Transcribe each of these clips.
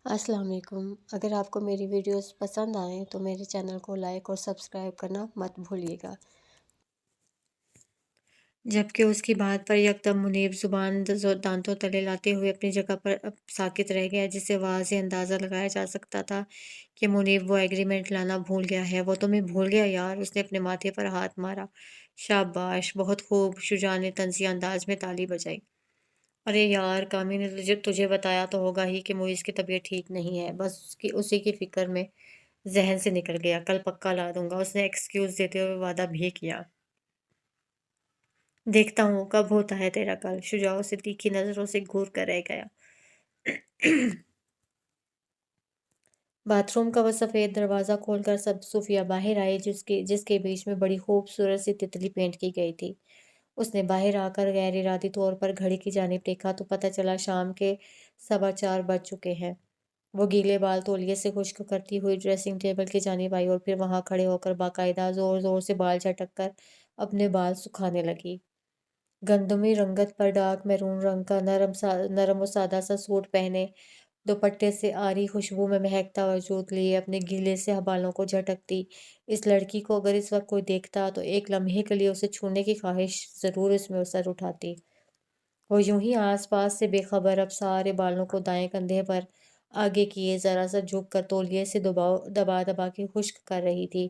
السلام علیکم۔ اگر آپ کو میری ویڈیوز پسند آئیں تو میرے چینل کو لائک اور سبسکرائب کرنا مت بھولیے گا۔ جبکہ اس کی بات پر یکدم منیب زبان دانتوں تلے لاتے ہوئے اپنی جگہ پر ساکت رہ گیا، جس سے واضح اندازہ لگایا جا سکتا تھا کہ منیب وہ ایگریمنٹ لانا بھول گیا ہے۔ وہ تمہیں بھول گیا یار، اس نے اپنے ماتھے پر ہاتھ مارا۔ شاباش، بہت خوب، شجاع نے طنزیہ انداز میں تالی بجائی۔ ارے یار، کامی نے تجھے بتایا تو ہوگا ہی کہ معیز کی طبیعت ٹھیک نہیں ہے، بس اسی کی فکر میں ذہن سے نکل گیا۔ کل پکا لا دوں گا، اس نے ایکسکیوز دیتے ہوئے وعدہ بھی کیا۔ دیکھتا ہوں کب ہوتا ہے تیرا کل، شجاع اسے تیکھی نظروں سے گھور کر رہ گیا۔ باتھ روم کا وہ سفید دروازہ کھول کر سب صوفیہ باہر آئی، جس کے بیچ میں بڑی خوبصورت سی تتلی پینٹ کی گئی تھی۔ اس نے باہر آ کر غیر ارادی طور پر گھڑی کی جانب دیکھا تو پتہ چلا شام کے 4:15 بج چکے ہیں۔ وہ گیلے بال تولیے سے خشک کرتی ہوئی ڈریسنگ ٹیبل کی جانب آئی اور پھر وہاں کھڑے ہو کر باقاعدہ زور زور سے بال جھٹک کر اپنے بال سکھانے لگی۔ گندمی رنگت پر ڈارک میرون رنگ کا نرم و سادہ سا سوٹ پہنے، دوپٹے سے آری خوشبو میں مہکتا وجود لیے اپنے گیلے سے بالوں کو جھٹکتی اس لڑکی کو اگر اس وقت کوئی دیکھتا تو ایک لمحے کے لیے اسے چھونے کی خواہش ضرور اس میں سر اٹھاتی۔ وہ یوں ہی آس پاس سے بے خبر اب سارے بالوں کو دائیں کندھے پر آگے کیے ذرا سا جھک کر تولیے سے دبا دبا کے خشک کر رہی تھی۔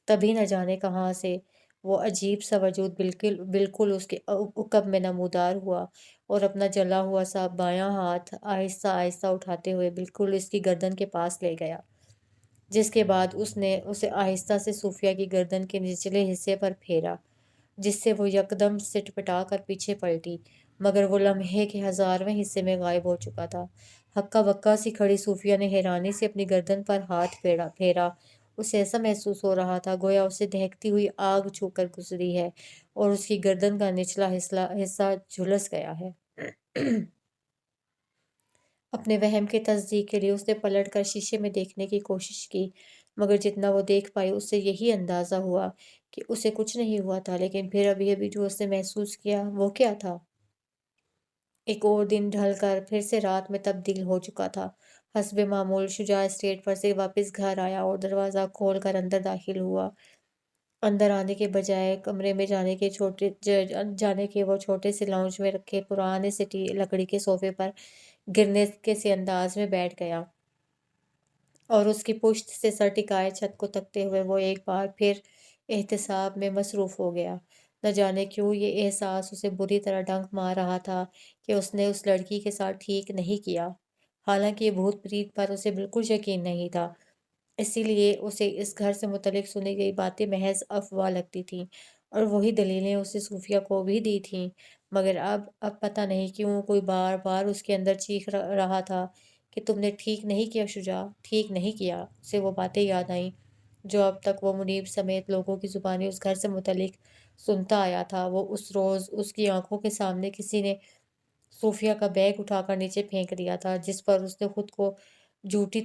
تبھی نہ جانے کہاں سے وہ عجیب سا وجود بالکل اس کے عقب میں نمودار ہوا اور اپنا جلا ہوا سا بایاں ہاتھ آہستہ آہستہ اٹھاتے ہوئے بالکل اس کی گردن کے پاس لے گیا، جس کے بعد اس نے اسے آہستہ سے صوفیہ کی گردن کے نچلے حصے پر پھیرا، جس سے وہ یکدم سٹپٹا کر پیچھے پلٹی، مگر وہ لمحے کے 1000ویں حصے میں غائب ہو چکا تھا۔ ہکا بکا سی کھڑی صوفیہ نے حیرانی سے اپنی گردن پر ہاتھ پھیرا۔ اسے ایسا محسوس ہو رہا تھا گویا اسے دہکتی ہوئی آگ چھو کر گزری ہے اور اس کی گردن کا نچلا حصہ جھلس گیا ہے۔ اپنے وہم کی تصدیق کے لیے اس نے پلٹ کر شیشے میں دیکھنے کی کوشش کی، مگر جتنا وہ دیکھ پائی اس سے یہی اندازہ ہوا کہ اسے کچھ نہیں ہوا تھا، لیکن پھر ابھی جو اس نے محسوس کیا وہ کیا تھا؟ ایک اور دن ڈھل کر پھر سے رات میں تبدیل ہو چکا تھا۔ حسب معمول شجاع اسٹیٹ پر سے واپس گھر آیا اور دروازہ کھول کر اندر داخل ہوا۔ اندر آنے کے بجائے کمرے میں جانے کے وہ چھوٹے سے لاؤنج میں رکھے پرانے سے لکڑی کے صوفے پر گرنے کے سے انداز میں بیٹھ گیا اور اس کی پشت سے سر ٹکائے چھت کو تکتے ہوئے وہ ایک بار پھر احتساب میں مصروف ہو گیا۔ نہ جانے کیوں یہ احساس اسے بری طرح ڈنک مار رہا تھا کہ اس نے اس لڑکی کے ساتھ ٹھیک نہیں کیا، حالانکہ یہ بھوت پریت پر اسے بالکل یقین نہیں تھا۔ اسی لیے اسے اس گھر سے متعلق سنی گئی باتیں محض افواہ لگتی تھیں اور وہی دلیلیں اسے صوفیہ کو بھی دی تھیں، مگر اب پتہ نہیں کیوں کوئی بار بار اس کے اندر چیخ رہا تھا کہ تم نے ٹھیک نہیں کیا شجاع، ٹھیک نہیں کیا۔ اسے وہ باتیں یاد آئیں جو اب تک وہ منیب سمیت لوگوں کی زبانی اس گھر سے متعلق سنتا آیا تھا۔ وہ اس روز اس کی آنکھوں کے سامنے کسی نے صوفیہ کا بیگ اٹھا کر نیچے پھینک دیا تھا، جس پر اس نے خود کو جھوٹی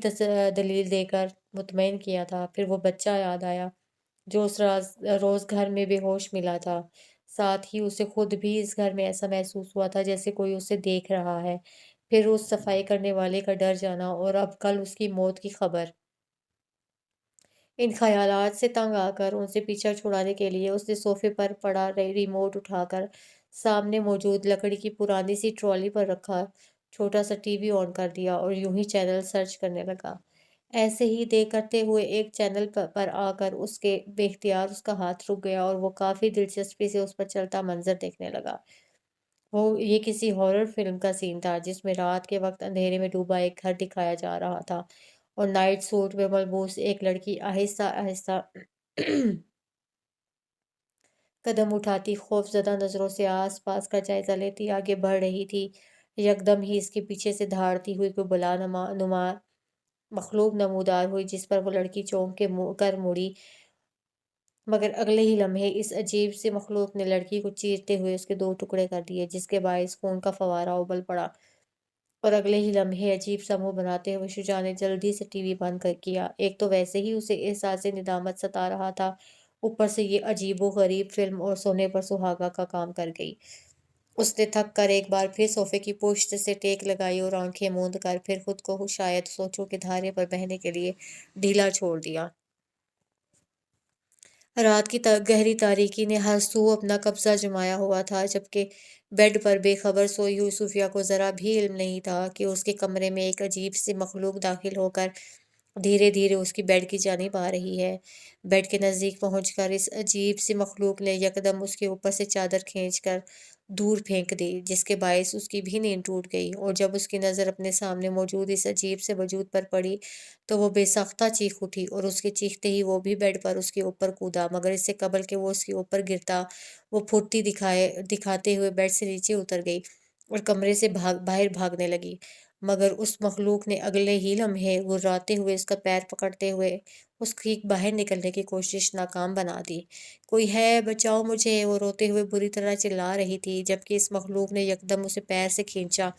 دلیل دے کر مطمئن کیا تھا۔ پھر وہ بچہ یاد آیا جو اس روز گھر میں بے ہوش ملا تھا، ساتھ ہی اسے خود بھی اس گھر میں ایسا محسوس ہوا تھا جیسے کوئی اسے دیکھ رہا ہے۔ پھر اس صفائی کرنے والے کا ڈر جانا اور اب کل اس کی موت کی خبر۔ ان خیالات سے تنگ آ کر ان سے پیچھا چھڑانے کے لیے اس نے صوفے پر پڑا ریموٹ اٹھا کر سامنے موجود لکڑی کی پرانی سی ٹرالی پر رکھا چھوٹا سا ٹی وی آن کر دیا اور یوں ہی چینل سرچ کرنے لگا۔ ایسے ہی کرتے ہوئے ایک چینل پر آ کر اس کے بے اختیار اس کا ہاتھ رک گیا اور وہ کافی دلچسپی سے اس پر چلتا منظر دیکھنے لگا۔ یہ کسی ہارر فلم کا سین تھا جس میں رات کے وقت اندھیرے میں ڈوبا ایک گھر دکھایا جا رہا تھا اور نائٹ سوٹ میں ملبوس ایک لڑکی آہستہ آہستہ قدم اٹھاتی خوفزدہ نظروں سے آس پاس کا جائزہ لیتی آگے بڑھ رہی تھی۔ یکدم ہی اس کے پیچھے سے دھاڑتی ہوئی کوئی بلا نما مخلوق نمودار ہوئی جس پر وہ لڑکی چونک کر مڑی، مگر اگلے ہی لمحے اس عجیب سی مخلوق نے لڑکی کو چیرتے ہوئے اس کے 2 ٹکڑے کر دیے، جس کے باعث خون کا فوارہ ابل پڑا اور اگلے ہی لمحے عجیب سا منہ بناتے ہوئے شجاع نے جلدی سے ٹی وی بند کیا۔ ایک تو ویسے ہی اسے احساس ندامت ستا رہا تھا، اوپر سے یہ عجیب و غریب فلم اور سونے پر سہاگا کا کام کر گئی۔ اس نے تھک کر ایک بار پھر صوفے کی پشت سے ٹیک لگائی اور آنکھیں موند کر پھر خود کو شاید سوچوں کے دھارے پر بہنے کے لیے ڈھیلا چھوڑ دیا۔ رات کی گہری تاریکی نے ہر سو اپنا قبضہ جمایا ہوا تھا، جبکہ بیڈ پر بے خبر سوئی ہوئی صوفیہ کو ذرا بھی علم نہیں تھا کہ اس کے کمرے میں ایک عجیب سی مخلوق داخل ہو کر دھیرے دھیرے اس کی بیڈ کی جانب آ رہی ہے۔ بیڈ کے نزدیک پہنچ کر اس عجیب سی مخلوق نے یکدم اس کے اوپر سے چادر کھینچ کر دور پھینک دی، جس کے باعث اس کی بھی نیند ٹوٹ گئی، اور جب اس کی نظر اپنے سامنے موجود اس عجیب سے وجود پر پڑی تو وہ بے ساختہ چیخ اٹھی، اور اس کے چیختے ہی وہ بھی بیڈ پر اس کے اوپر کودا، مگر اس سے قبل کہ وہ اس کے اوپر گرتا وہ پھرتی دکھاتے ہوئے بیڈ سے نیچے اتر گئی اور کمرے سے باہر بھاگنے لگی۔ مگر اس مخلوق نے اگلے ہی لمحے گراتے ہوئے اس کا پیر پکڑتے ہوئے اس کی باہر نکلنے کی کوشش ناکام بنا دی۔ کوئی ہے، بچاؤ مجھے، وہ روتے ہوئے بری طرح چلا رہی تھی، جبکہ اس مخلوق نے یکدم اسے پیر سے کھینچا،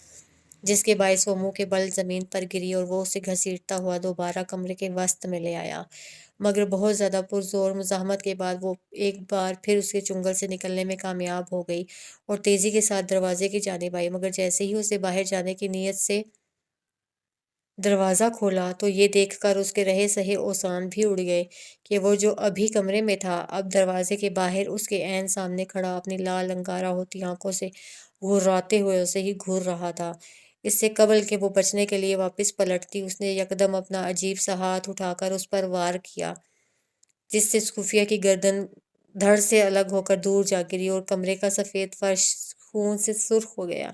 جس کے باعث وہ منہ کے بل زمین پر گری اور وہ اسے گھسیٹتا ہوا دوبارہ کمرے کے وسط میں لے آیا۔ مگر بہت زیادہ پرزور مزاحمت کے بعد وہ ایک بار پھر اس کے چنگل سے نکلنے میں کامیاب ہو گئی اور تیزی کے ساتھ دروازے کی جانب آئی، مگر جیسے ہی اسے باہر جانے کی نیت سے دروازہ کھولا تو یہ دیکھ کر اس کے رہے سہے اوسان بھی اڑ گئے کہ وہ جو ابھی کمرے میں تھا اب دروازے کے باہر اس کے عین سامنے کھڑا اپنی لال انگارہ ہوتی آنکھوں سے گھراتے ہوئے اسے ہی گھور رہا تھا۔ اس سے قبل کہ وہ بچنے کے لیے واپس پلٹتی، اس نے یکدم اپنا عجیب سا ہاتھ اٹھا کر اس پر وار کیا، جس سے صوفیہ کی گردن دھڑ سے الگ ہو کر دور جا گری اور کمرے کا سفید فرش خون سے سرخ ہو گیا۔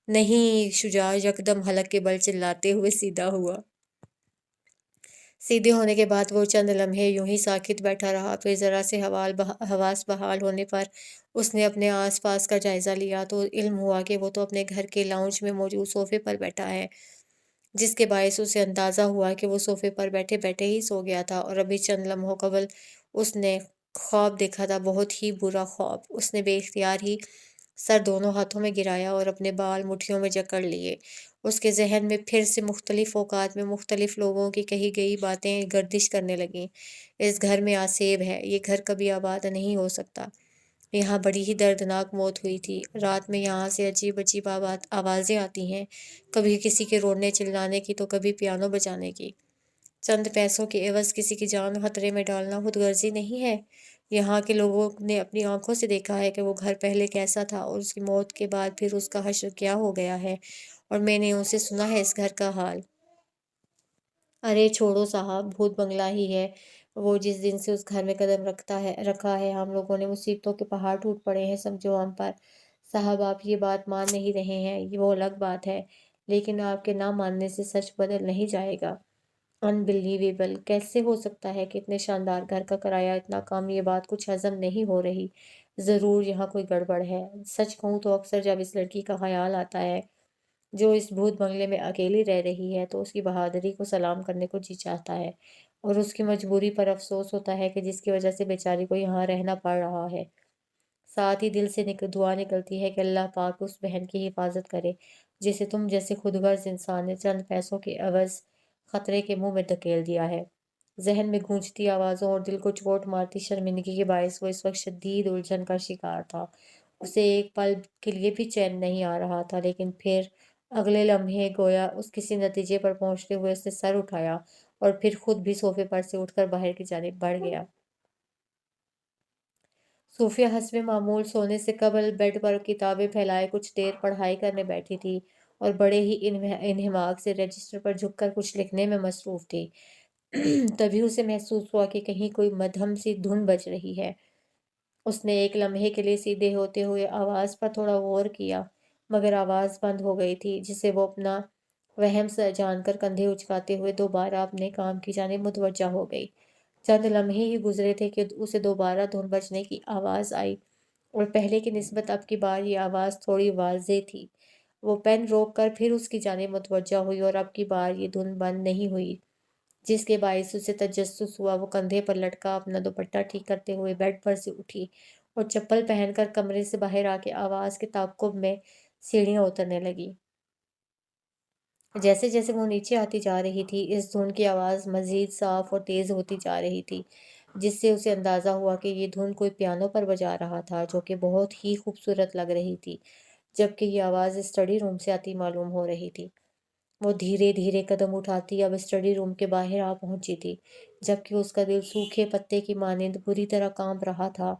نہیں! شجاع یکدم حلق کے بل چلاتے ہوئے سیدھا ہوا۔ سیدھے ہونے کے بعد وہ چند لمحے یوں ہی ساکت بیٹھا رہا، پھر ذرا سے حواس بحال ہونے پر اس نے اپنے آس پاس کا جائزہ لیا تو علم ہوا کہ وہ تو اپنے گھر کے لاؤنج میں موجود صوفے پر بیٹھا ہے، جس کے باعث اسے اندازہ ہوا کہ وہ صوفے پر بیٹھے بیٹھے ہی سو گیا تھا، اور ابھی چند لمحوں قبل اس نے خواب دیکھا تھا، بہت ہی برا خواب۔ اس نے بے اختیار ہی سر دونوں ہاتھوں میں گرایا اور اپنے بال مٹھیوں میں جکڑ لیے۔ اس کے ذہن میں پھر سے مختلف اوقات میں مختلف لوگوں کی کہی گئی باتیں گردش کرنے لگیں۔ اس گھر میں آسیب ہے، یہ گھر کبھی آباد نہیں ہو سکتا، یہاں بڑی ہی دردناک موت ہوئی تھی، رات میں یہاں سے عجیب عجیب آوازیں آتی ہیں، کبھی کسی کے رونے چلانے کی تو کبھی پیانو بجانے کی۔ چند پیسوں کے عوض کسی کی جان خطرے میں ڈالنا خود غرضی نہیں ہے؟ یہاں کے لوگوں نے اپنی آنکھوں سے دیکھا ہے کہ وہ گھر پہلے کیسا تھا اور اس کی موت کے بعد پھر اس کا حشر کیا ہو گیا ہے، اور میں نے ان سے سنا ہے اس گھر کا حال۔ ارے چھوڑو صاحب، بھوت بنگلہ ہی ہے وہ، جس دن سے اس گھر میں قدم رکھا ہے ہم لوگوں نے مصیبتوں کے پہاڑ ٹوٹ پڑے ہیں سمجھو ہم پر۔ صاحب آپ یہ بات مان نہیں رہے ہیں، یہ وہ الگ بات ہے، لیکن آپ کے نہ ماننے سے سچ بدل نہیں جائے گا۔ انبلیویبل! کیسے ہو سکتا ہے کہ اتنے شاندار گھر کا کرایہ اتنا کم؟ یہ بات کچھ ہضم نہیں ہو رہی۔ ضرور یہاں کوئی گڑبڑ ہے۔ سچ کہوں تو اکثر جب اس لڑکی کا خیال آتا ہے جو اس بھوت بنگلے میں اکیلی رہ رہی ہے تو اس کی بہادری کو سلام کرنے کو جی چاہتا ہے، اور اس کی مجبوری پر افسوس ہوتا ہے کہ جس کی وجہ سے بیچاری کو یہاں رہنا پڑ رہا ہے۔ ساتھ ہی دل سے دعا نکلتی ہے کہ اللہ پاک اس بہن کی حفاظت کرے جسے تم جیسے خود غرض انسان نے چند پیسوں کے عوض خطرے کے منہ میں دھکیل دیا ہے۔ ذہن میں گونجتی آوازوں اور دل کو چوٹ مارتی شرمندگی کے باعث وہ اس وقت شدید الجھن کا شکار تھا۔ اسے ایک پل کے لیے بھی چین نہیں آ رہا تھا، لیکن پھر اگلے لمحے گویا اس کسی نتیجے پر پہنچتے ہوئے اس نے سر اٹھایا اور پھر خود بھی صوفے پر سے اٹھ کر باہر کی جانب بڑھ گیا۔ صوفیہ حسب معمول سونے سے قبل بیڈ پر کتابیں پھیلائے کچھ دیر پڑھائی کرنے بیٹھی تھی اور بڑے ہی انہماک سے رجسٹر پر جھک کر کچھ لکھنے میں مصروف تھی۔ تبھی اسے محسوس ہوا کہ کہیں کوئی مدھم سی دھن بج رہی ہے۔ اس نے ایک لمحے کے لیے سیدھے ہوتے ہوئے آواز پر تھوڑا غور کیا، مگر آواز بند ہو گئی تھی، جسے وہ اپنا وہم جان کر کندھے اچکاتے ہوئے دوبارہ اپنے کام کی جانب متوجہ ہو گئی۔ چند لمحے ہی گزرے تھے کہ اسے دوبارہ دھن بجنے کی آواز آئی، اور پہلے کی نسبت اب کی بار یہ آواز تھوڑی واضح تھی۔ وہ پین روک کر پھر اس کی جانب متوجہ ہوئی اور اب کی بار یہ دھن بند نہیں ہوئی، جس کے باعث اسے تجسس ہوا۔ وہ کندھے پر لٹکا اپنا دوپٹہ ٹھیک کرتے ہوئے بیڈ پر سے اٹھی اور چپل پہن کر کمرے سے باہر آ کے آواز کے تعاقب میں سیڑھیاں اترنے لگی۔ جیسے جیسے وہ نیچے آتی جا رہی تھی اس دھن کی آواز مزید صاف اور تیز ہوتی جا رہی تھی، جس سے اسے اندازہ ہوا کہ یہ دھن کوئی پیانو پر بجا رہا تھا، جو کہ بہت ہی خوبصورت لگ رہی تھی۔ جبکہ یہ آواز اسٹڈی روم سے آتی معلوم ہو رہی تھی۔ وہ دھیرے دھیرے قدم اٹھاتی اب اسٹڈی روم کے باہر آ پہنچی تھی، جبکہ اس کا دل سوکھے پتے کی مانند بری طرح کانپ رہا تھا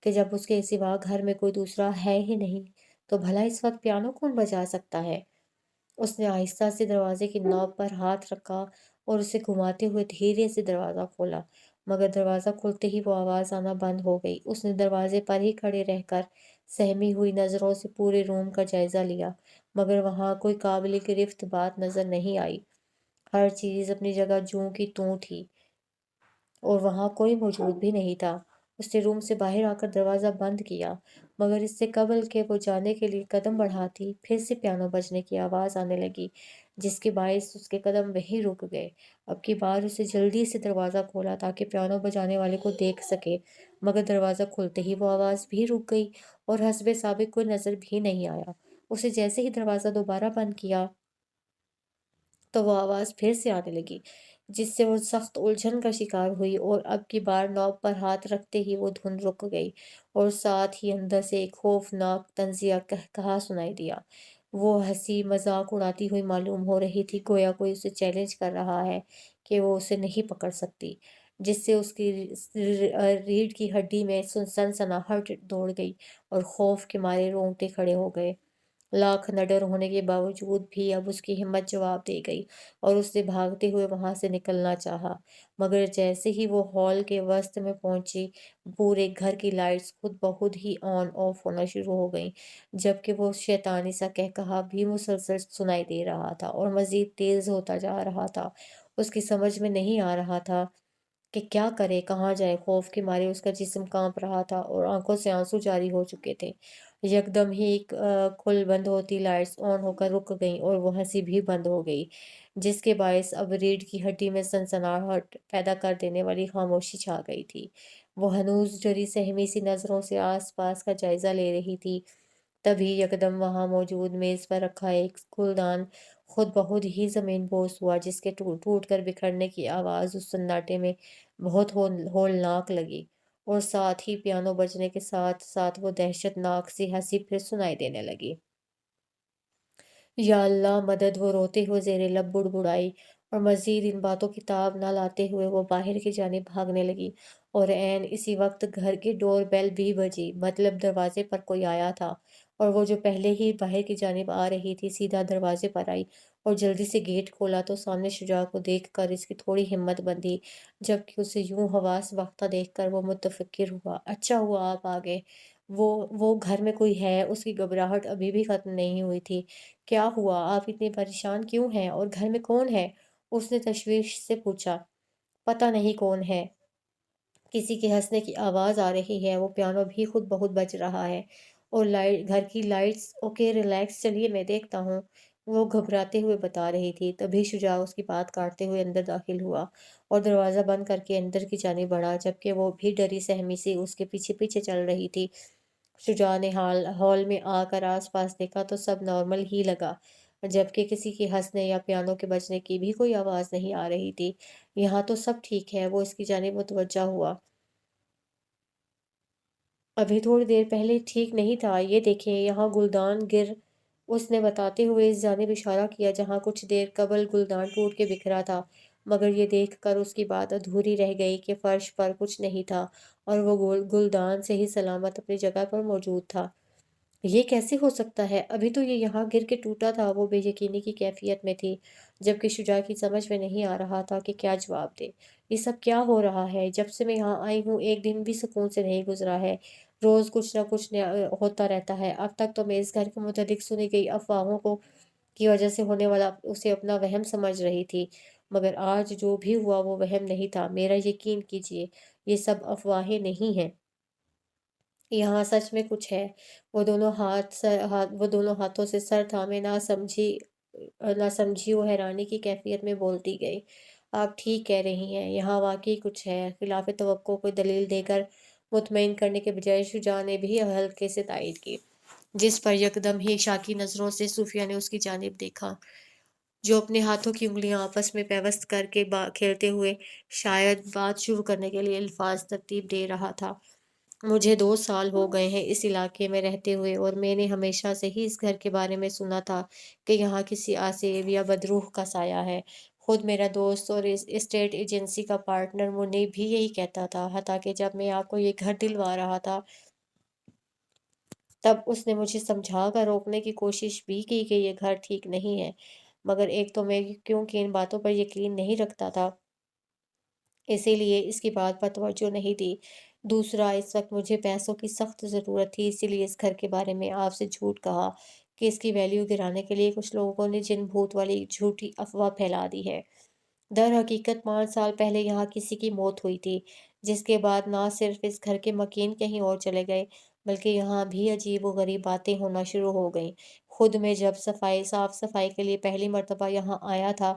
کہ جب اس کے سوا گھر میں کوئی دوسرا ہے ہی نہیں تو بھلا اس وقت پیانو کون بجا سکتا ہے؟ اس نے آہستہ سے دروازے کی نوب پر ہاتھ رکھا اور اسے گھماتے ہوئے دھیرے سے دروازہ کھولا، مگر دروازہ کھلتے ہی وہ آواز آنا بند ہو گئی۔ اس نے دروازے پر ہی کھڑے رہ کر سہمی ہوئی نظروں سے پورے روم کا جائزہ لیا، مگر وہاں کوئی قابل گرفت بات نظر نہیں آئی۔ ہر چیز اپنی جگہ جوں کی توں تھی اور وہاں کوئی موجود بھی نہیں تھا۔ اس نے روم سے باہر آ کر دروازہ بند کیا، مگر اس سے قبل کہ وہ جانے کے لیے قدم بڑھاتی پھر سے پیانو بجنے کی آواز آنے لگی، جس کے باعث اس کے قدم وہیں رک گئے۔ اب کی بار اسے جلدی سے دروازہ کھولا تاکہ پیانو بجانے والے کو دیکھ سکے، مگر دروازہ کھلتے ہی وہ آواز بھی رک گئی اور حسب سابق کوئی نظر بھی نہیں آیا۔ اسے جیسے ہی دروازہ دوبارہ بند کیا تو وہ آواز پھر سے آنے لگی، جس سے وہ سخت الجھن کا شکار ہوئی اور اب کی بار نوب پر ہاتھ رکھتے ہی وہ دھن رک گئی اور ساتھ ہی اندر سے ایک خوفناک طنزیہ کہا سنائی دیا۔ وہ ہنسی مذاق اڑاتی ہوئی معلوم ہو رہی تھی، گویا کوئی اسے چیلنج کر رہا ہے کہ وہ اسے نہیں پکڑ سکتی، جس سے اس کی ریڑھ کی ہڈی میں سنسناہٹ دوڑ گئی اور خوف کے مارے رونگٹے کھڑے ہو گئے۔ لاکھ نڈر ہونے کے باوجود بھی اب اس کی ہمت جواب دے گئی اور اس نے بھاگتے ہوئے وہاں سے نکلنا چاہا، مگر جیسے ہی وہ ہال کے وسط میں پہنچی پورے گھر کی لائٹس خود بخود ہی آن آف ہونا شروع ہو گئیں، جبکہ وہ شیطانی سا کہکہا بھی مسلسل سنائی دے رہا تھا اور مزید تیز ہوتا جا رہا تھا۔ اس کی سمجھ میں نہیں آ رہا تھا کہ کیا کرے، کہاں جائے۔ خوف کے مارے اس کا جسم کانپ رہا تھا اور آنکھوں سے آنسو جاری ہو چکے تھے۔ یکدم ہی کھل بند ہوتی لائٹس آن ہو کر رک گئیں اور وہ ہنسی بھی بند ہو گئی، جس کے باعث اب ریڑھ کی ہڈی میں سنسناہٹ پیدا کر دینے والی خاموشی چھا گئی تھی۔ وہ ہنوز ڈری سہمی سی نظروں سے آس پاس کا جائزہ لے رہی تھی، تبھی یکدم وہاں موجود میز پر رکھا ایک گلدان خود بخود ہی زمین بوس ہوا، جس کے ٹوٹ کر بکھرنے کی آواز اس سناٹے میں بہت ہولناک لگی، اور ساتھ ہی پیانو بجنے کے ساتھ ساتھ وہ دہشت ناک سی ہنسی پھر سنائی دینے لگی۔ یا اللہ مدد! وہ روتے ہوئے زیر لب بڑبڑائی، اور مزید ان باتوں کی تاب نہ لاتے ہوئے وہ باہر کی جانب بھاگنے لگی، اور عین اسی وقت گھر کی ڈور بیل بھی بجی، مطلب دروازے پر کوئی آیا تھا، اور وہ جو پہلے ہی باہر کی جانب آ رہی تھی سیدھا دروازے پر آئی اور جلدی سے گیٹ کھولا تو سامنے شجاع کو دیکھ کر اس کی تھوڑی ہمت بندھی، جبکہ اسے یوں حواس باختہ دیکھ کر وہ متفکر ہوا۔ اچھا ہوا آپ آ گئے۔ وہ گھر میں کوئی ہے؟ اس کی گھبراہٹ ابھی بھی ختم نہیں ہوئی تھی۔ کیا ہوا؟ آپ اتنے پریشان کیوں ہیں؟ اور گھر میں کون ہے؟ اس نے تشویش سے پوچھا۔ پتہ نہیں کون ہے، کسی کے ہنسنے کی آواز آ رہی ہے، وہ پیانو بھی خود بخود بج رہا ہے، اور گھر کی لائٹس۔ اوکے ریلیکس، چلیے میں دیکھتا ہوں، وہ گھبراتے ہوئے بتا رہی تھی۔ تبھی شجاع اس کی بات کاٹتے ہوئے اندر داخل ہوا اور دروازہ بند کر کے اندر کی جانب بڑھا، جبکہ وہ بھی ڈری سہمی سی اس کے پیچھے پیچھے چل رہی تھی۔ شجاع نے ہال میں آ کر آس پاس دیکھا تو سب نارمل ہی لگا، جبکہ کسی کے ہنسنے یا پیانو کے بجنے کی بھی کوئی آواز نہیں آ رہی تھی۔ یہاں تو سب ٹھیک ہے، وہ اس کی جانب متوجہ ہوا۔ ابھی تھوڑی دیر پہلے ٹھیک نہیں تھا، یہ دیکھیں یہاں گلدان گر۔ اس نے بتاتے ہوئے اس جانب اشارہ کیا جہاں کچھ دیر قبل گلدان ٹوٹ کے بکھرا تھا، مگر یہ دیکھ کر اس کی بات ادھوری رہ گئی کہ فرش پر کچھ نہیں تھا اور وہ گلدان صحیح سلامت اپنی جگہ پر موجود تھا۔ یہ کیسے ہو سکتا ہے؟ ابھی تو یہ یہاں گر کے ٹوٹا تھا۔ وہ بے یقینی کی کیفیت میں تھی، جبکہ شجاع کی سمجھ میں نہیں آ رہا تھا کہ کیا جواب دے۔ یہ سب کیا ہو رہا ہے؟ جب سے میں یہاں آئی ہوں ایک دن بھی سکون سے نہیں گزرا ہے، روز کچھ نہ کچھ ہوتا رہتا ہے۔ اب تک تو میں اس گھر کے متعلق سنی گئی افواہوں کی وجہ سے ہونے والا اسے اپنا وہم سمجھ رہی تھی، مگر آج جو بھی ہوا وہ وہم نہیں تھا۔ میرا یقین کیجیے، یہ سب افواہیں نہیں ہیں، یہاں سچ میں کچھ ہے۔ وہ دونوں ہاتھوں سے سر تھامے نہ سمجھی و حیرانی کی کیفیت میں بولتی گئی۔ آپ ٹھیک کہہ رہی ہیں، یہاں واقعی کچھ ہے۔ خلاف توقع کوئی دلیل دے کر مطمئن کرنے کے بجائے شجاع نے بھی ہلکے سے تائید کی، جس پر یکدم ہی شاکی نظروں سے صوفیہ نے اس کی جانب دیکھا، جو اپنے ہاتھوں کی انگلیاں آپس میں پیوست کر کے کھیلتے ہوئے شاید بات شروع کرنے کے لیے الفاظ ترتیب دے رہا تھا۔ مجھے 2 سال ہو گئے ہیں اس علاقے میں رہتے ہوئے، اور میں نے ہمیشہ سے ہی اس گھر کے بارے میں سنا تھا کہ یہاں کسی آسیب یا بدروح کا سایہ ہے۔ خود میرا دوست اور اس اسٹیٹ ایجنسی کا پارٹنر منی بھی یہی کہتا تھا، حتیٰ کہ جب میں آپ کو یہ گھر دلوا رہا تھا تب اس نے مجھے سمجھا کر روکنے کی کوشش بھی کی کہ یہ گھر ٹھیک نہیں ہے، مگر ایک تو میں کیونکہ ان باتوں پر یقین نہیں رکھتا تھا، اسی لیے اس کی بات پر توجہ نہیں دی۔ دوسرا، اس وقت مجھے پیسوں کی سخت ضرورت تھی، اسی لیے اس گھر کے بارے میں آپ سے جھوٹ کہا کہ اس کی ویلیو گرانے کے لیے کچھ لوگوں نے جن بھوت والی جھوٹی افواہ پھیلا دی ہے۔ در حقیقت 5 سال پہلے یہاں کسی کی موت ہوئی تھی، جس کے بعد نہ صرف اس گھر کے مکین کہیں اور چلے گئے، بلکہ یہاں بھی عجیب و غریب باتیں ہونا شروع ہو گئیں۔ خود میں جب صاف صفائی کے لیے پہلی مرتبہ یہاں آیا تھا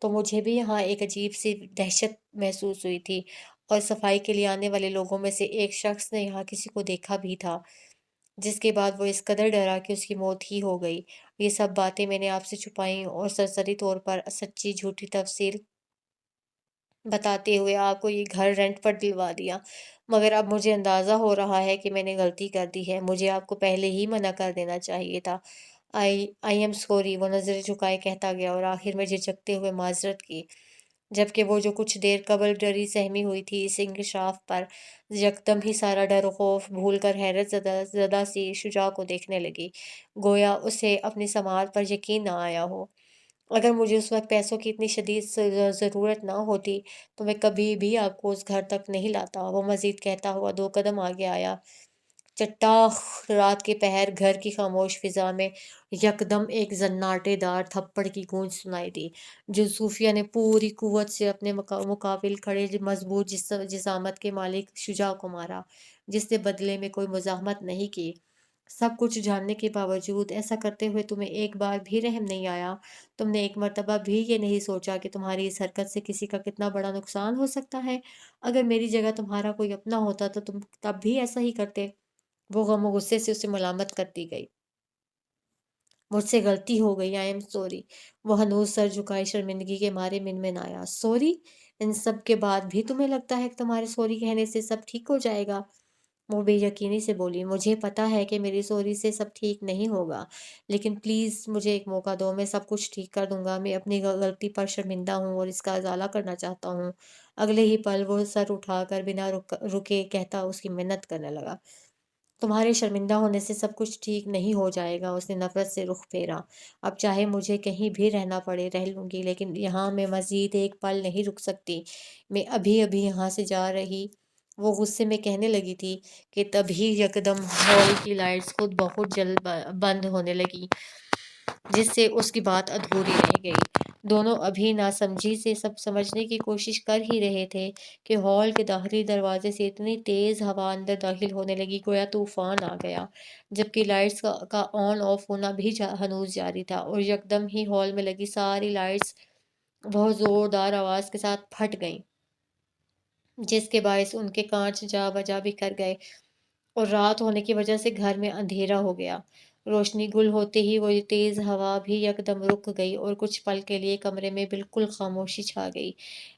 تو مجھے بھی یہاں ایک عجیب سی دہشت محسوس ہوئی تھی، اور صفائی کے لیے آنے والے لوگوں میں سے ایک شخص نے یہاں کسی کو دیکھا بھی تھا، جس کے بعد وہ اس قدر ڈرا کہ اس کی موت ہی ہو گئی۔ یہ سب باتیں میں نے آپ سے چھپائیں اور سرسری طور پر سچی جھوٹی تفصیل بتاتے ہوئے آپ کو یہ گھر رینٹ پر دلوا دیا، مگر اب مجھے اندازہ ہو رہا ہے کہ میں نے غلطی کر دی ہے۔ مجھے آپ کو پہلے ہی منع کر دینا چاہیے تھا۔ آئی ایم سوری، وہ نظر جھکائے کہتا گیا، اور آخر میں جھجکتے ہوئے معذرت کی، جبکہ وہ جو کچھ دیر قبل ڈری سہمی ہوئی تھی اس انکشاف پر یکدم ہی سارا ڈر و خوف بھول کر حیرت زدہ سی شجاع کو دیکھنے لگی، گویا اسے اپنی سماعت پر یقین نہ آیا ہو۔ اگر مجھے اس وقت پیسوں کی اتنی شدید ضرورت نہ ہوتی تو میں کبھی بھی آپ کو اس گھر تک نہیں لاتا، وہ مزید کہتا ہوا 2 قدم آگے آیا۔ چٹاخ! رات کے پہر گھر کی خاموش فضا میں یکدم ایک زناٹے دار تھپڑ کی گونج سنائی دی، جو صوفیہ نے پوری قوت سے اپنے مقابل کھڑے مضبوط جسامت کے مالک شجاع کو مارا، جس نے بدلے میں کوئی مزاحمت نہیں کی۔ سب کچھ جاننے کے باوجود ایسا کرتے ہوئے تمہیں ایک بار بھی رحم نہیں آیا؟ تم نے ایک مرتبہ بھی یہ نہیں سوچا کہ تمہاری اس حرکت سے کسی کا کتنا بڑا نقصان ہو سکتا ہے؟ اگر میری جگہ تمہارا کوئی اپنا ہوتا تو تم تب بھی ایسا ہی کرتے؟ وہ غم و غصے سے اسے ملامت کرتی گئی۔ مجھ سے غلطی ہو گئی، آئی ایم سوری۔ وہ ہنوز سر جھکائے شرمندگی کے مارے منمنایا۔ سوری؟ ان سب کے بعد بھی تمہیں لگتا ہے کہ تمہارے سوری کہنے سے سب ٹھیک ہو جائے گا؟ وہ بے یقینی سے بولی، مجھے پتا ہے کہ میری سوری سے سب ٹھیک نہیں ہوگا، لیکن پلیز مجھے ایک موقع دو، میں سب کچھ ٹھیک کر دوں گا۔ میں اپنی غلطی پر شرمندہ ہوں اور اس کا ازالہ کرنا چاہتا ہوں۔ اگلے ہی پل وہ سر اٹھا کر بنا رکے کہتا اس کی منت کرنے لگا۔ تمہارے شرمندہ ہونے سے سب کچھ ٹھیک نہیں ہو جائے گا۔ اس نے نفرت سے رخ پھیرا۔ اب چاہے مجھے کہیں بھی رہنا پڑے رہ لوں گی، لیکن یہاں میں مزید ایک پل نہیں رک سکتی۔ میں ابھی ابھی یہاں سے جا رہی، وہ غصے میں کہنے لگی تھی کہ تبھی یکدم ہال کی لائٹس خود بخود بند ہونے لگی، جس سے اس کی بات ادھوری رہ گئی۔ دونوں ابھی ناسمجھی سے سب سمجھنے کی کوشش کر ہی رہے تھے کہ ہال کے داخلی دروازے سے اتنی تیز ہوا اندر داخل ہونے لگی گویا طوفان آ گیا، جبکہ لائٹس کا آن آف ہونا بھی ہنوز جاری تھا، اور یکدم ہی ہال میں لگی ساری لائٹس بہت زوردار آواز کے ساتھ پھٹ گئیں، جس کے باعث ان کے کانچ جا بجا بکھر گئے، اور رات ہونے کی وجہ سے گھر میں اندھیرا ہو گیا۔ روشنی گل ہوتے ہی وہ تیز ہوا بھی یکدم رک گئی، اور کچھ پل کے لیے کمرے میں بالکل خاموشی چھا گئی،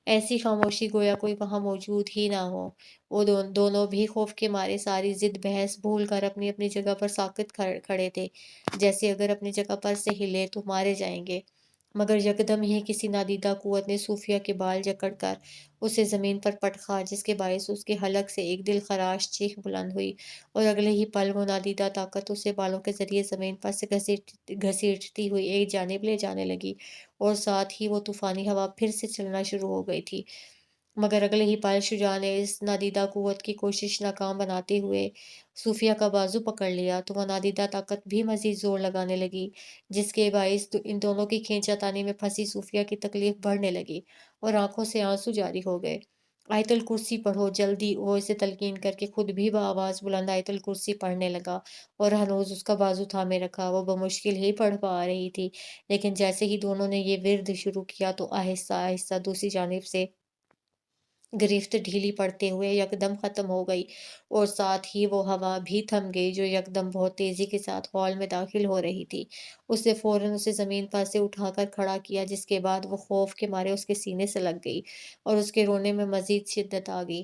ایسی خاموشی گویا کوئی وہاں موجود ہی نہ ہو۔ وہ دونوں بھی خوف کے مارے ساری ضد بحث بھول کر اپنی اپنی جگہ پر ساکت کھڑے تھے، جیسے اگر اپنی جگہ پر سے ہلے تو مارے جائیں گے۔ مگر یکدم ہی کسی نادیدہ قوت نے صوفیہ کے بال جکڑ کر اسے زمین پر پٹخا، جس کے باعث اس کے حلق سے ایک دل خراش چیخ بلند ہوئی، اور اگلے ہی پل وہ نادیدہ طاقت اسے بالوں کے ذریعے زمین پر سے گھسیٹتی ہوئی ایک جانب لے جانے لگی، اور ساتھ ہی وہ طوفانی ہوا پھر سے چلنا شروع ہو گئی تھی۔ مگر اگلے ہی پل شجاع نے اس نادیدہ قوت کی کوشش ناکام بناتے ہوئے صوفیہ کا بازو پکڑ لیا، تو وہ نادیدہ طاقت بھی مزید زور لگانے لگی، جس کے باعث ان دونوں کی کھینچا تانی میں پھنسی صوفیہ کی تکلیف بڑھنے لگی، اور آنکھوں سے آنسو جاری ہو گئے۔ آیت الکرسی پڑھو جلدی، وہ اسے تلقین کر کے خود بھی بآواز بلند آیت الکرسی پڑھنے لگا، اور ہنوز اس کا بازو تھامے رکھا۔ وہ بمشکل ہی پڑھ پا رہی تھی، لیکن جیسے ہی دونوں نے یہ ورد شروع کیا تو آہستہ آہستہ دوسری جانب سے گرفت ڈھیلی پڑتے ہوئے یکدم ختم ہو گئی، اور ساتھ ہی وہ ہوا بھی تھم گئی جو یکدم بہت تیزی کے ساتھ ہال میں داخل ہو رہی تھی۔ اس نے فوراً اسے زمین پر سے اٹھا کر کھڑا کیا، جس کے بعد وہ خوف کے مارے اس کے سینے سے لگ گئی، اور اس کے رونے میں مزید شدت آ گئی۔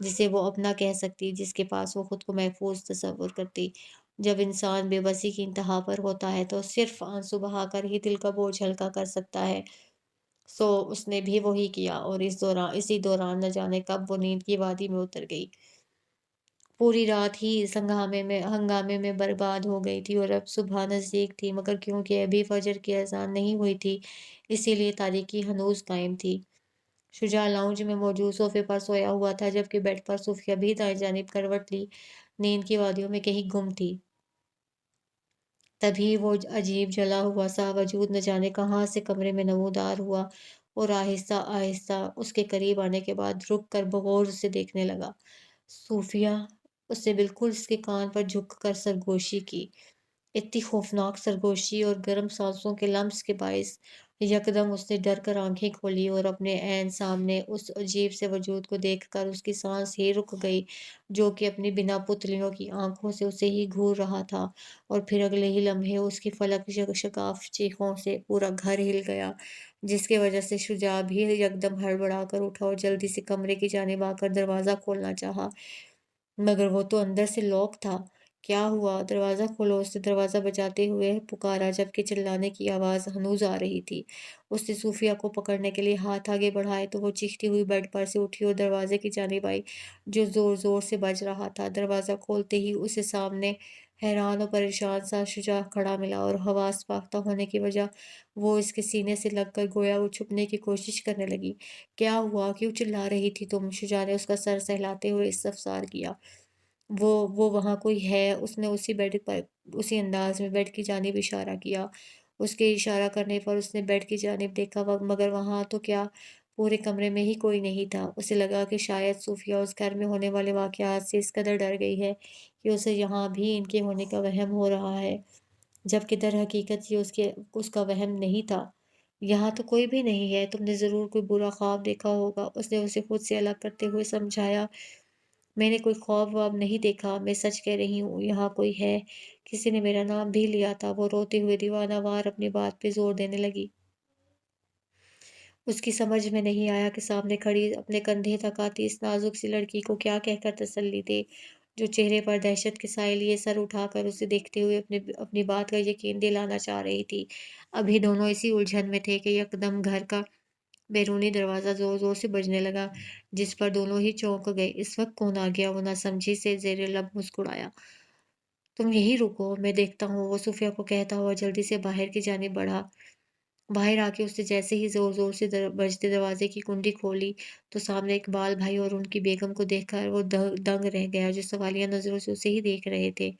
جسے وہ اپنا کہہ سکتی، جس کے پاس وہ خود کو محفوظ تصور کرتی۔ جب انسان بے بسی کی انتہا پر ہوتا ہے تو صرف آنسو بہا کر ہی دل کا بوجھ ہلکا کر سکتا ہے۔ سو اس نے بھی وہی کیا اور اسی دوران نہ جانے کب وہ نیند کی وادی میں اتر گئی۔ پوری رات ہی اس ہنگامے میں برباد ہو گئی تھی اور اب صبح نزدیک تھی، مگر کیونکہ ابھی فجر کی اذان نہیں ہوئی تھی، اسی لیے تاریکی ہنوز قائم تھی۔ شجاع لاؤنج میں موجود صوفے پر سویا ہوا تھا، جبکہ بیڈ پر صوفیہ بھی دائیں جانب کروٹ لی نیند کی وادیوں میں کہیں گم تھی۔ تبھی وہ عجیب جلا ہوا سا وجود نہ جانے کہاں سے کمرے میں نمودار ہوا اور آہستہ آہستہ اس کے قریب آنے کے بعد رک کر بغور اسے دیکھنے لگا۔ صوفیہ! اس نے بالکل اس کے کان پر جھک کر سرگوشی کی۔ اتنی خوفناک سرگوشی اور گرم سانسوں کے لمس کے باعث یکدم اس نے ڈر کر آنکھیں کھولی اور اپنے عین سامنے اس عجیب سے وجود کو دیکھ کر اس کی سانس ہی رک گئی، جو کہ اپنی بنا پتلیوں کی آنکھوں سے اسے ہی گھور رہا تھا، اور پھر اگلے ہی لمحے اس کی فلک شکاف چیخوں سے پورا گھر ہل گیا، جس کی وجہ سے شجاع بھی یکدم ہڑبڑا کر اٹھا اور جلدی سے کمرے کی جانب آ کر دروازہ کھولنا چاہا، مگر وہ تو اندر سے لاک تھا۔ کیا ہوا؟ دروازہ کھولو! اس نے دروازہ بجاتے ہوئے پکارا، جبکہ چلانے کی آواز ہنوز آ رہی تھی۔ اس نے صوفیہ کو پکڑنے کے لیے ہاتھ آگے بڑھائے تو وہ چیختی ہوئی بیڈ پر سے اٹھی اور دروازے کی جانب آئی، جو زور زور سے بج رہا تھا۔ دروازہ کھولتے ہی اسے سامنے حیران اور پریشان سا شجاع کھڑا ملا، اور حواس باختہ ہونے کی وجہ وہ اس کے سینے سے لگ کر گویا وہ چھپنے کی کوشش کرنے لگی۔ کیا ہوا؟ کیوں چلا رہی تھی تم؟ شجاع نے اس کا سر سہلاتے ہوئے استفسار کیا۔ وہ وہاں کوئی ہے؟ اس نے اسی بیڈ پر اسی انداز میں بیڈ کی جانب اشارہ کیا۔ اس کے اشارہ کرنے پر اس نے بیڈ کی جانب دیکھا، مگر وہاں تو کیا پورے کمرے میں ہی کوئی نہیں تھا۔ اسے لگا کہ شاید صوفیہ اس گھر میں ہونے والے واقعات سے اس قدر ڈر گئی ہے کہ اسے یہاں بھی ان کے ہونے کا وہم ہو رہا ہے، جبکہ در حقیقت یہ اس کا وہم نہیں تھا۔ یہاں تو کوئی بھی نہیں ہے، تم نے ضرور کوئی برا خواب دیکھا ہوگا، اس نے اسے خود سے الگ کرتے ہوئے سمجھایا۔ میں نے کوئی خواب واب نہیں دیکھا، میں سچ کہہ رہی ہوں، یہاں کوئی ہے، کسی نے میرا نام بھی لیا تھا۔ وہ روتے ہوئے دیوانہ وار اپنی بات پہ زور دینے لگی۔ اس کی سمجھ میں نہیں آیا کہ سامنے کھڑی اپنے کندھے تک آتی اس نازک سی لڑکی کو کیا کہہ کر تسلی دے، جو چہرے پر دہشت کے سائے لیے سر اٹھا کر اسے دیکھتے ہوئے اپنی بات کا یقین دلانا چاہ رہی تھی۔ ابھی دونوں اسی الجھن میں تھے کہ یکدم گھر کا بیرونی دروازہ زور زور سے بجنے لگا، جس پر دونوں ہی چونک گئے۔ اس وقت کون آ گیا؟ وہ نہ سمجھی سے زیر لب مسکرایا۔ تم یہیں رکو، میں دیکھتا ہوں، وہ صوفیہ کو کہتا ہوا جلدی سے باہر کی جانب بڑھا۔ باہر آ کے اس نے جیسے ہی زور زور سے بجتے دروازے کی کنڈی کھولی تو سامنے اقبال بھائی اور ان کی بیگم کو دیکھ کر وہ دنگ رہ گیا، جو سوالیہ نظروں سے اسے ہی دیکھ رہے تھے۔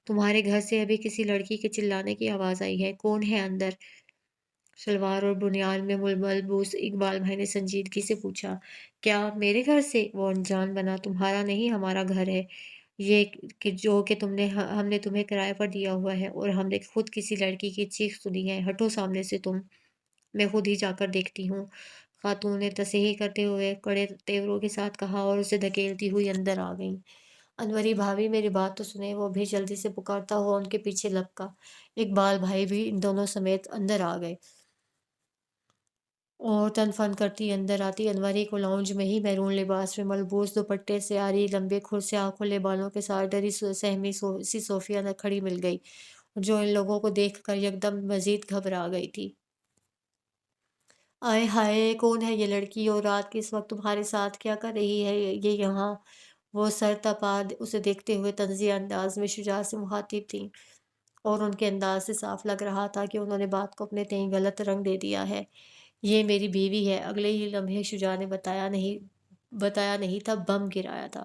تمہارے گھر سے ابھی کسی لڑکی کے چلانے کی آواز آئی ہے، کون ہے اندر؟ شلوار اور بنیان میں ملبوس اقبال بھائی نے سنجیدگی سے پوچھا۔ کیا میرے گھر سے؟ وہ انجان بنا۔ تمہارا نہیں، ہمارا گھر ہے یہ، کہ جو کہ ہم نے تمہیں کرائے پر دیا ہوا ہے، اور ہم نے خود کسی لڑکی کی چیخ سنی ہے۔ ہٹو سامنے سے تم، میں خود ہی جا کر دیکھتی ہوں، خاتون نے تصحیح کرتے ہوئے کڑے تیوروں کے ساتھ کہا، اور اسے دھکیلتی ہوئی اندر آ گئیں۔ انوری بھابھی میری بات تو سنیں، وہ بھی جلدی سے پکارتا ہوا ان کے پیچھے لپکا۔ اقبال بھائی بھی ان دونوں سمیت اندر آ گئے اور تن فن کرتی اندر آتی انوری کو لاؤنج میں ہی میرون لباس میں ملبوس دوپٹے سے آری لمبے سیاہ کھلے بالوں کے ساتھ ڈری سہمی سی صوفیہ نہ کھڑی مل گئی، جو ان لوگوں کو دیکھ کر یکدم مزید گھبرا گئی تھی۔ آئے ہائے، کون ہے یہ لڑکی، اور رات کے اس وقت تمہارے ساتھ کیا کر رہی ہے یہ یہاں؟ وہ سر تپا اسے دیکھتے ہوئے طنزیہ انداز میں شجاع سے مخاطب تھیں، اور ان کے انداز سے صاف لگ رہا تھا کہ انہوں نے بات کو اپنے تئیں غلط رنگ دے دیا ہے۔ یہ میری بیوی ہے۔ اگلے ہی لمحے شجاع نے بتایا نہیں تھا، بم گرایا تھا،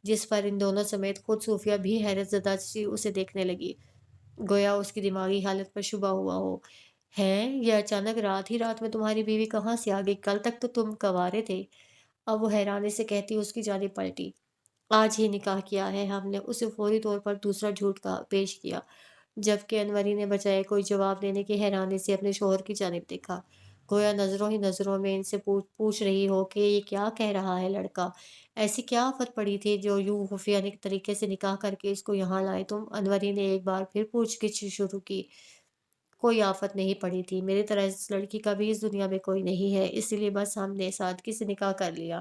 جس پر ان دونوں سمیت خود صوفیہ بھی حیرت زدہ سی اسے دیکھنے لگی، گویا اس کی دماغی حالت پر شبہ ہوا ہو۔ ہیں یہ اچانک رات ہی رات میں تمہاری بیوی کہاں سے آ گئی؟ کل تک تو تم کنوارے تھے۔ اب وہ حیرانی سے کہتی اس کی جانب پلٹی۔ آج ہی نکاح کیا ہے ہم نے، اسے فوری طور پر دوسرا جھوٹ کا پیش کیا، جبکہ انوری نے بجائے کوئی جواب دینے کی حیرانی سے اپنے شوہر کی جانب دیکھا، گویا نظروں ہی نظروں میں ان سے پوچھ رہی ہو کہ یہ کیا کہہ رہا ہے لڑکا، ایسی کیا آفت پڑی تھی جو یوں خفیہ طریقے سے نکاح کر کے اس کو یہاں لائے تم؟ انوری نے ایک بار پھر پوچھ گچھ شروع کی۔ کوئی آفت نہیں پڑی تھی، میری طرح اس لڑکی کا بھی اس دنیا میں کوئی نہیں ہے، اسی لیے بس ہم نے سادگی سے نکاح کر لیا۔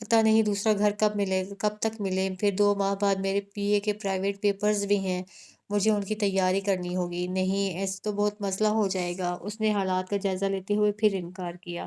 پتہ نہیں دوسرا گھر کب ملے کب تک ملے، پھر 2 ماہ بعد میرے پی اے کے پرائیویٹ پیپرز بھی ہیں، مجھے ان کی تیاری کرنی ہوگی۔ نہیں، ایسے تو بہت مسئلہ ہو جائے گا۔ اس نے حالات کا جائزہ لیتے ہوئے پھر انکار کیا۔